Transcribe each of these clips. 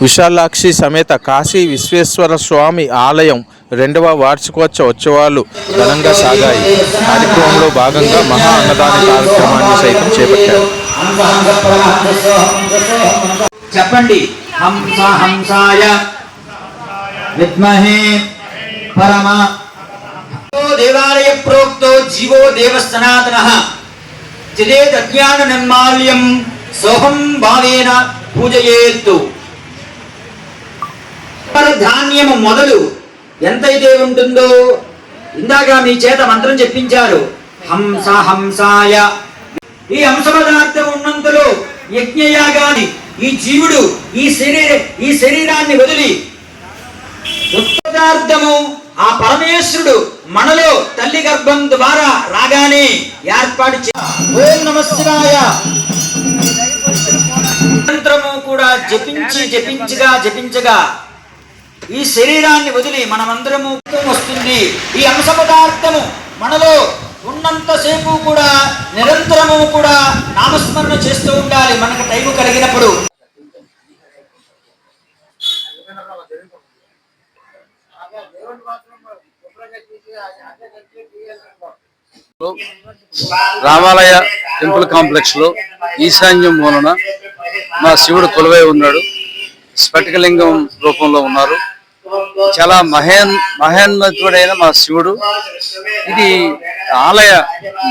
విశాలాక్షి సమేత కాశీ విశ్వేశ్వర స్వామి ఆలయం 2వ వార్షికోత్సవాలు ఘనంగా సాగాయి. కార్యక్రమంలో భాగంగా మహా అన్నదాన కార్యక్రమాన్ని సైతం చేపట్టారు. చెప్పండి. హంస హంసాయ విద్మహే పరమ దేవాలయ ప్రోక్తో జీవో దేవ సనాతనః చిదేత్ అజ్ఞాన నిర్మాల్యం సోహం భావేన పూజయేత్తు. ధాన్యము మొదలు ఎంతైతే ఉంటుందో ఇందాక మీ చేత మంత్రం చెప్పించారు. హంస హంసాయ. ఈ హంస పదార్థం ఉన్నంతలో యజ్ఞయాగాన్ని ఈ జీవుడు ఈ శరీరాన్ని వదిలి ఉత్పదార్థము ఆ పరమేశ్వరుడు మనలో తల్లి గర్భం ద్వారా రాగానే ఏర్పాటు ఓం నమః శివాయ మంత్రము కూడా జపించగా ఈ శరీరాన్ని వదిలి మనమందరము వస్తుంది. ఈ అంశ పదార్థము మనలో ఉన్నంతసేపు కూడా నిరంతరము కూడా నామస్మరణ చేస్తూ ఉండాలి. మనకు టైం కలిగినప్పుడు రామాలయ టెంపుల్ కాంప్లెక్స్ లో ఈశాన్యం మూలన మా శివుడు కొలువై ఉన్నాడు. స్ఫటికలింగం రూపంలో ఉన్నారు. చాలా మహోన్నతుడైన మా శివుడు. ఇది ఆలయ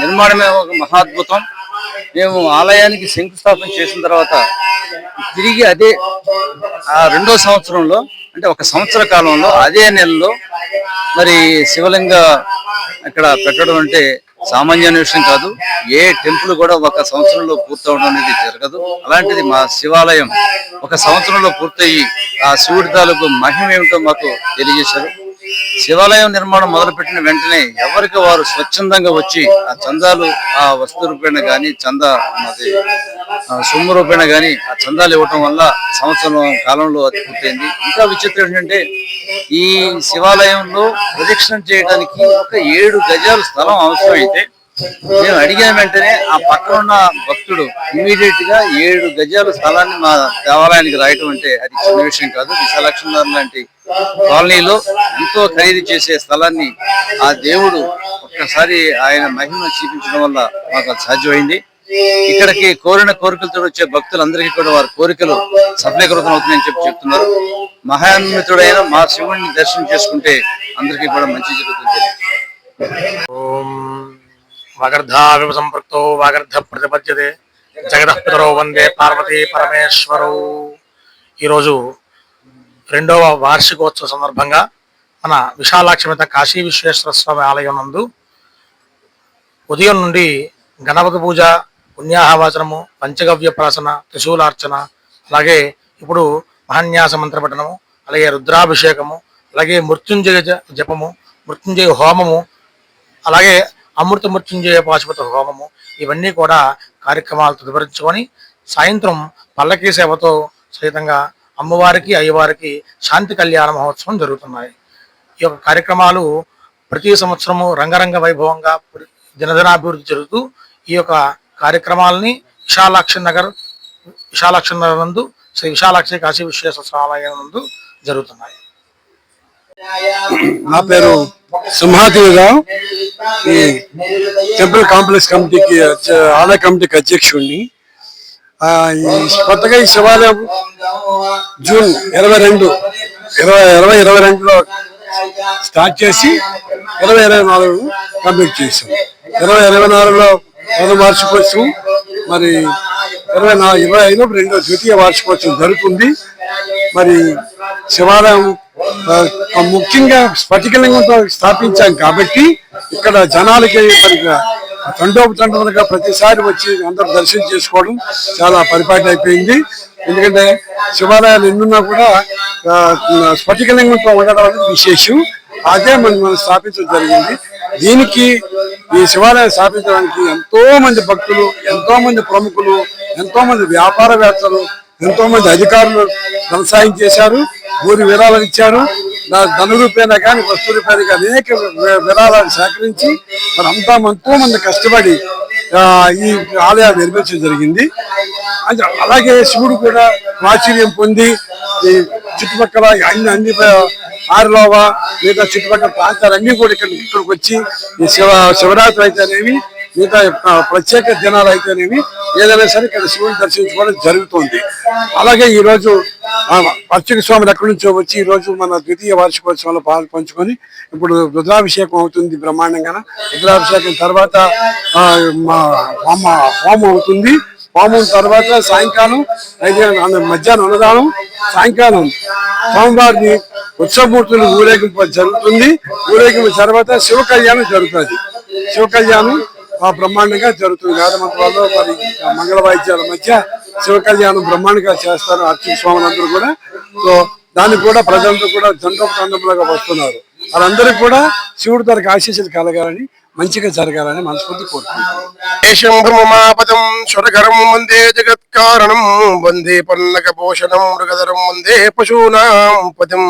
నిర్మాణమే ఒక మహాద్భుతం. మేము ఆలయానికి శంకుస్థాపన చేసిన తర్వాత తిరిగి అదే ఆ 2వ సంవత్సరంలో, అంటే 1 సంవత్సర కాలంలో అదే నెలలో మరి శివలింగ ఇక్కడ పెట్టడం అంటే సామాన్యమైన విషయం కాదు. ఏ టెంపుల్ కూడా 1 సంవత్సరంలో పూర్తవడం అనేది జరగదు. అలాంటిది మా శివాలయం 1 సంవత్సరంలో పూర్తయి ఆ శివుడి తాలూకు మహిమ ఏమిటో మాకు తెలియజేశారు. శివాలయం నిర్మాణం మొదలుపెట్టిన వెంటనే ఎవరికి వారు స్వచ్ఛందంగా వచ్చి ఆ చందాలు, ఆ వస్తు రూపేణ గాని చందా సొమ్ము రూపేణ గాని ఆ చందాలు ఇవ్వటం వల్ల సంవత్సరం కాలంలో అది పూర్తయింది. ఇంకా విచిత్రం ఏంటంటే ఈ శివాలయంలో ప్రదక్షిణం చేయడానికి ఒక 7 గజాల స్థలం అవసరమైతే మేము అడిగిన వెంటనే ఆ పక్కన ఉన్న భక్తుడు ఇమీడియట్ గా 7 గజాల స్థలాన్ని మా దేవాలయానికి రాయటం అంటే అది చిన్న విషయం కాదు. విశాలాక్షి లాంటి కాలనీలో ఎంతో ఖరీదు చేసే స్థలాన్ని ఆ దేవుడు ఒక్కసారి ఆయన మహిమ చూపించడం వల్ల మాకు అది సాధ్యమైంది. ఇక్కడికి కోరిన కోరికలతో వచ్చే భక్తులందరికీ కూడా వారి కోరికలు సఫలీకృతం అవుతున్నాయని చెప్తున్నారు. మహాన్వితుడైన మా శివుడిని దర్శనం చేసుకుంటే అందరికీ కూడా మంచి జరుగుతుంది. ఓం వాగర్ధావివ సంపృక్తో వాగర్ధ ప్రతిపద్యతే జగదః పితరౌ వందే పార్వతీ పరమేశ్వరౌ. ఈరోజు 2వ వార్షికోత్సవ సందర్భంగా మన విశాలాక్షి కాశీ విశ్వేశ్వర స్వామి ఆలయం నందు ఉదయం నుండి గణపతి పూజ, పుణ్యాహవాచనము, పంచగవ్య ప్రాసన, త్రిశూలార్చన, అలాగే ఇప్పుడు మహాన్యాస మంత్ర పఠనము, అలాగే రుద్రాభిషేకము, అలాగే మృత్యుంజయ జపము, మృత్యుంజయ హోమము, అలాగే అమృత మృత్యుంజయ పాశుపత హోమము, ఇవన్నీ కూడా కార్యక్రమాలు తదుపరించుకొని సాయంత్రం పల్లకీ సేవతో సహితంగా అమ్మవారికి అయ్యవారికి శాంతి కళ్యాణ మహోత్సవం జరుగుతున్నాయి. ఈ యొక్క కార్యక్రమాలు ప్రతి సంవత్సరము రంగరంగ వైభవంగా దినదినాభివృద్ధి జరుగుతూ ఈ యొక్క కార్యక్రమాలని విశాలాక్షి నగర్ నందు శ్రీ విశాలాక్షి కాశీ విశ్వేశ్వర స్వామి నందు జరుగుతున్నాయి. నా పేరు సింహాదేవిరావు. ఈ టెంపుల్ కాంప్లెక్స్ కమిటీకి ఆలయ కమిటీకి అధ్యక్షుడిని. కొత్తగా ఈ శివాలయం జూన్ 2022లో స్టార్ట్ చేసి 2024 కంప్లీట్ చేసాం. 2024లో 1వ వార్షికోత్సవం, మరి 2025లో 2వ ద్వితీయ వార్షికోత్సవం జరుగుతుంది. మరి శివాలయం ముఖ్యంగా స్ఫటికలింగంతో స్థాపించాం కాబట్టి ఇక్కడ జనాలకి మరి తండోపతండలుగా ప్రతిసారి వచ్చి అందరూ దర్శనం చేసుకోవడం చాలా పరిపాటి అయిపోయింది. ఎందుకంటే శివాలయాలు ఎన్నున్నా కూడా స్ఫటికలింగంతో ఉండడం అనేది విశేషం. అదే మనం స్థాపించడం జరిగింది. దీనికి ఈ శివాలయం స్థాపించడానికి ఎంతో మంది భక్తులు, ఎంతో మంది ప్రముఖులు, ఎంతో మంది వ్యాపారవేత్తలు, ఎంతో మంది అధికారులు వ్యవసాయం చేశారు, ఊరి విరాళాలు ఇచ్చారు. ధన రూపేణ కానీ వస్తు రూపేణ కానీ అనేక విరాళాలు సేకరించి మరి అంతా ఎంతో మంది కష్టపడి ఈ ఆలయాన్ని నిర్మించడం జరిగింది. అలాగే శివుడు కూడా ప్రాచుర్యం పొంది ఈ చుట్టుపక్కల అన్ని ఆరులోవా మిగతా చుట్టుపక్కల ప్రాంతాలన్నీ కూడా ఇక్కడికి వచ్చి ఈ శివరాత్రి అయితేనేమి మిగతా ప్రత్యేక దినాలు అయితేనేమి ఏదైనా సరే ఇక్కడ శివుని దర్శించుకోవడం జరుగుతుంది. అలాగే ఈ రోజు అర్చక స్వాములు ఎక్కడి నుంచో వచ్చి ఈ రోజు మన ద్వితీయ వార్షికోత్సవంలో పాలు పంచుకొని ఇప్పుడు రుద్రాభిషేకం అవుతుంది బ్రహ్మాండంగా. రుద్రాభిషేకం తర్వాత హోమం అవుతుంది. హోమం తర్వాత సాయంకాలం మధ్యాహ్నం అన్నదానం, సాయంకాలం స్వామివారిని ఉత్సవమూర్తులు ఊరేగింపు జరుగుతుంది. ఊరేగింపు తర్వాత శివ కళ్యాణం జరుగుతుంది. శివ కళ్యాణం బ్రహ్మాండంగా జరుగుతుంది. వేదమంత్రాల్లో మరి మంగళ వాయిద్యాల మధ్య శివ కళ్యాణం బ్రహ్మాండంగా చేస్తారు అర్చక స్వాములందరూ కూడా. సో దానికి కూడా ప్రజలంతా కూడా దండోపదండములుగా వస్తున్నారు. వాళ్ళందరికీ కూడా శివుడి తనకు ఆశీస్సులు కలగాలని, మంచిగా జరగాలని మనస్ఫూర్తి కోరుకుంటున్నాం. స్వరగరం వందే జగత్కారణం వందే పన్నక పోషణం మృగధరం వందే పశూనాం పదం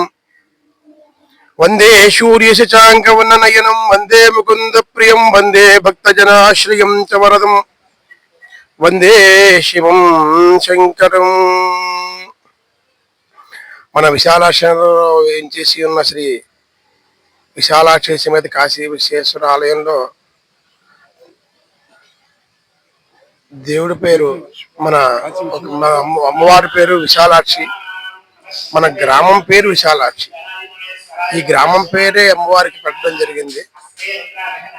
వందే సూర్య శశాంకవన్ననయనం వందే ముకుంద ప్రియం వందే భక్తజనాశ్రయం చ వరదం వందే శివం శంకరం. మన విశాలాక్షలో ఏం చేసి ఉన్న శ్రీ విశాలాక్షి సమేత కాశీ విశ్వేశ్వర ఆలయంలో దేవుడి పేరు మన అమ్మవారి పేరు విశాలాక్షి, మన గ్రామం పేరు విశాలాక్షి. ఈ గ్రామం పేరే అమ్మవారికి పెట్టడం జరిగింది.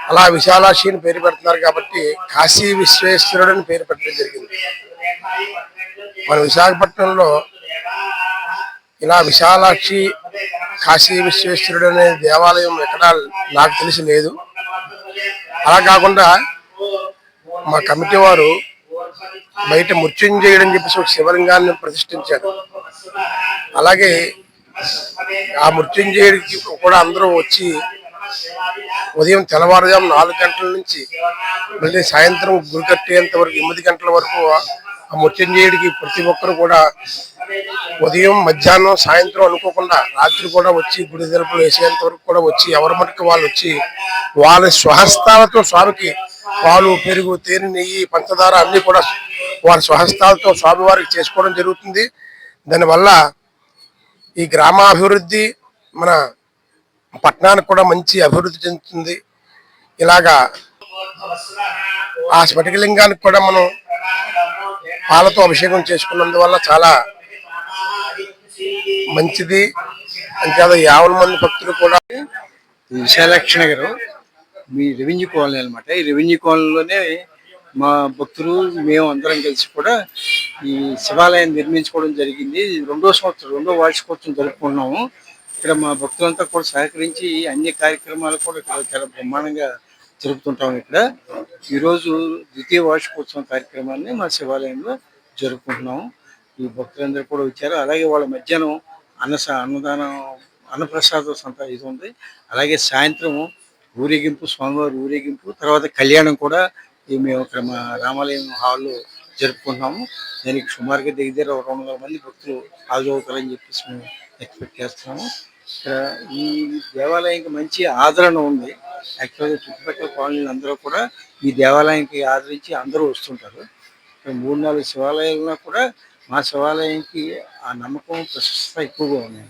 అలా విశాలాక్షి అని పేరు పెడుతున్నారు కాబట్టి కాశీ విశ్వేశ్వరుడు అని పేరు పెట్టడం జరిగింది. మన విశాఖపట్నంలో ఇలా విశాలాక్షి కాశీ విశ్వేశ్వరుడు అనే దేవాలయం ఎక్కడా నాకు తెలిసి లేదు. అలా కాకుండా మా కమిటీ వారు బయట మృత్యుంజయుడు అని చెప్పేసి ఒక శివలింగాన్ని ప్రతిష్ఠించారు. అలాగే ఆ మృత్యుంజయుడికి కూడా అందరూ వచ్చి ఉదయం తెల్లవారుజాము 4 గంటల నుంచి మళ్ళీ సాయంత్రం గురి కట్టేంత వరకు 8 గంటల వరకు ఆ మృత్యుంజయుడికి ప్రతి ఒక్కరు కూడా ఉదయం మధ్యాహ్నం సాయంత్రం అనుకోకుండా రాత్రి కూడా వచ్చి గుడి తలుపులు వేసేంత వరకు కూడా వచ్చి ఎవరి మటుకు వాళ్ళు వచ్చి వాళ్ళ స్వహస్తాలతో స్వామికి పాలు, పెరుగు, తేనె, నెయ్యి, పంచదార అన్ని కూడా వాళ్ళ స్వహస్తాలతో స్వామివారికి చేసుకోవడం జరుగుతుంది. దానివల్ల ఈ గ్రామాభివృద్ధి మన పట్టణానికి కూడా మంచి అభివృద్ధి చెందుతుంది. ఇలాగా ఆ స్ఫటికలింగానికి కూడా మనం పాలతో అభిషేకం చేసుకున్నందువల్ల చాలా మంచిది. అంతేకాదు 50 మంది భక్తులు కూడా. విశాలాక్షి నగర్ మీ రెవెన్యూ కాలనీ అనమాట. ఈ రెవెన్యూ కాలనీలోనే మా భక్తులు మేము అందరం కలిసి కూడా ఈ శివాలయాన్ని నిర్మించుకోవడం జరిగింది. 2వ సంవత్సరం 2వ వార్షికోత్సవం జరుపుకున్నాము. ఇక్కడ మా భక్తులంతా కూడా సహకరించి అన్ని కార్యక్రమాలు కూడా ఇక్కడ చాలా బ్రహ్మాండంగా జరుపుతుంటాము. ఇక్కడ ఈరోజు ద్వితీయ వార్షికోత్సవం కార్యక్రమాన్ని మా శివాలయంలో జరుపుకుంటున్నాము. ఈ భక్తులందరూ కూడా వచ్చారు. అలాగే వాళ్ళ మధ్యాహ్నం అన్నదానం అన్నప్రసాద సంత ఇది ఉంది. అలాగే సాయంత్రం ఊరేగింపు, స్వామివారి ఊరేగింపు, తర్వాత కళ్యాణం కూడా మేము ఇక్కడ మా రామాలయం హాల్లో జరుపుకుంటున్నాము. దానికి సుమారుగా దగ్గర 200 మంది భక్తులు హాజరవుతారని చెప్పేసి మేము ఎక్స్పెక్ట్ చేస్తున్నాము. ఇక్కడ ఈ దేవాలయానికి మంచి ఆదరణ ఉంది. యాక్చువల్గా చుట్టుపక్కల కాలనీలు అందరూ కూడా ఈ దేవాలయానికి ఆదరించి అందరూ వస్తుంటారు. 3-4 శివాలయాలున్నా కూడా మా శివాలయానికి ఆ నమ్మకం, ప్రశస్త ఎక్కువగా ఉన్నాయి.